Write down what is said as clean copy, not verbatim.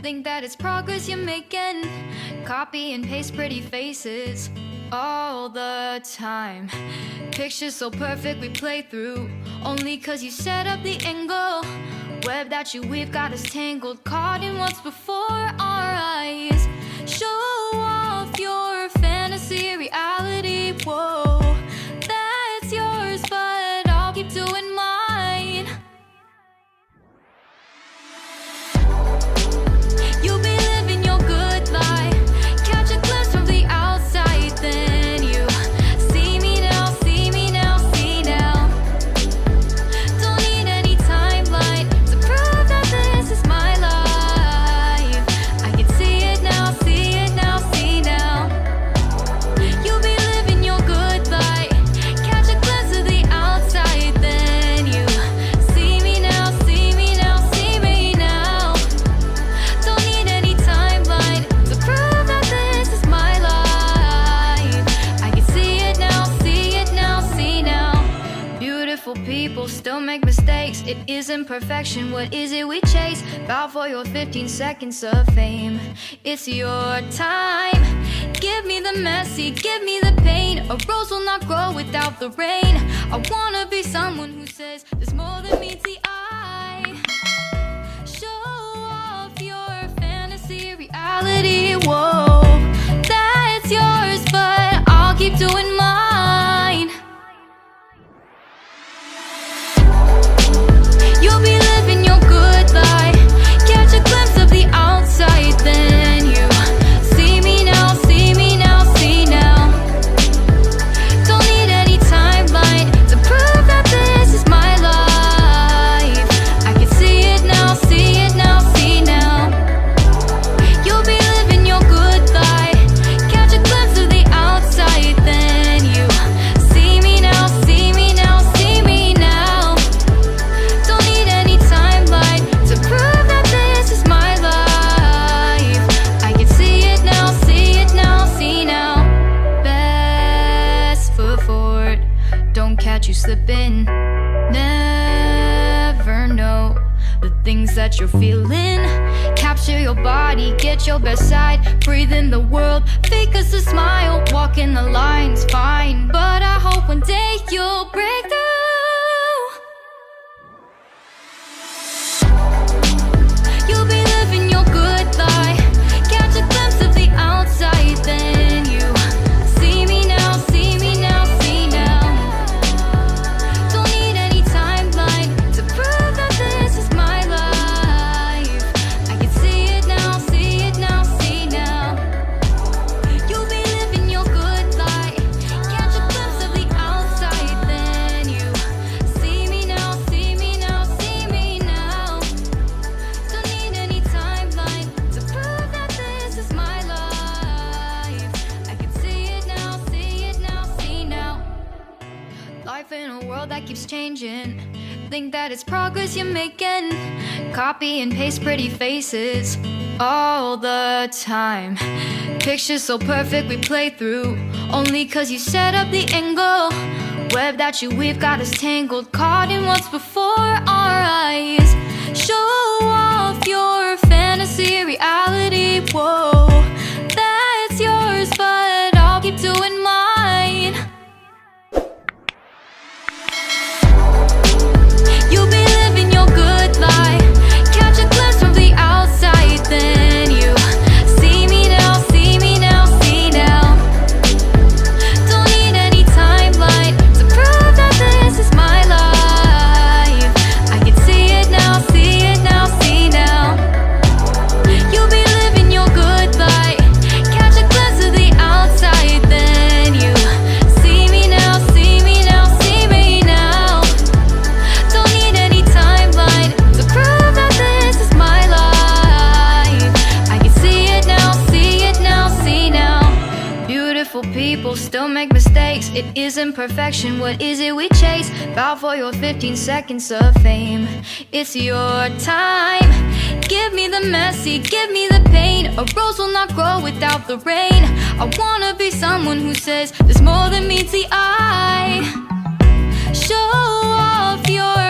Think that it's progress you're making. Copy and paste pretty faces all the time. Pictures so perfect we play through, only cause you set up the angle. Web that you weave got us tangled, caught in what's before our eyes. Show off your fantasy reality, whoa, that's yours, but I'll keep doing mine. You'll be living your good life, catch a glimpse from the outside, then you see me now, see me now, see now. Don't need any timeline to prove that this is my life. I can see it now, see it now, see now. You'll be living your good life, catch a glimpse of the outside, then you see me now, see me now, see me now. Don't need any timeline to prove that this is my life. I can see it now, see it now, see now. Beautiful people still make mistakes. It isn't perfection, what is it we chase? Bow for your 15 seconds of fame. It's your time. Give me the messy, give me the pain. A rose will not grow without the rain. I wanna be someone who says there's more than meets the eye. Show off your fantasy reality, whoa, that's yours, but I'll keep doing mine. You'll be living your good life, catch a glimpse of the outside, then you see me now, see me now, see now. Don't need any timeline to prove that this is my life. I can see it now, see it now, see now. You'll be living your good life, catch a glimpse of the outside, then you see me now, see me now, see me now. Don't need any timeline to prove that this is my life. I can see it now, see it now, see now. Best foot forward, don't catch you slipping. Never know the things that you're feeling. Capture your body, get your best side. Breathe in the world, fake us a smile. Walking the lines, fine, but I hope one day you'll break through. You'll be living your good life, catch a glimpse of the outside, then you see me now, see me now, see now. Don't need any timeline to prove that this is my life. I can see it now, see it now, see now. You'll be living your good life, catch a glimpse of the outside, then you see me now, see me now, see me now. Don't need any timeline to prove that this is my life. I can see it now, see it now, see now. Life in a world that keeps changing. Think that it's progress you're making. Copy and paste pretty faces all the time. Pictures so perfect we play through, only cause you set up the angle. Web that you weave got us tangled, caught in what's before our eyes. Show off your fantasy reality, whoa, that's yours, but I'll keep doing mine. You'll be living your good life, catch a glimpse from the outside, then you see me now, see me now, see now. Don't need any timeline to prove that this is my life. I can see it now, see it now, see now. You'll be living your good life, catch a glimpse of the outside, then you see me now, see me now, see me now. Don't need any timeline to prove that this is my life. I can see it now, see it now, see now. Beautiful people still make mistakes. It isn't perfection, what is it we chase? Bow for your 15 seconds of fame. It's your time. Give me the messy, give me the pain. A rose will not grow without the rain. I wanna be someone who says there's more than meets the eye. Show off your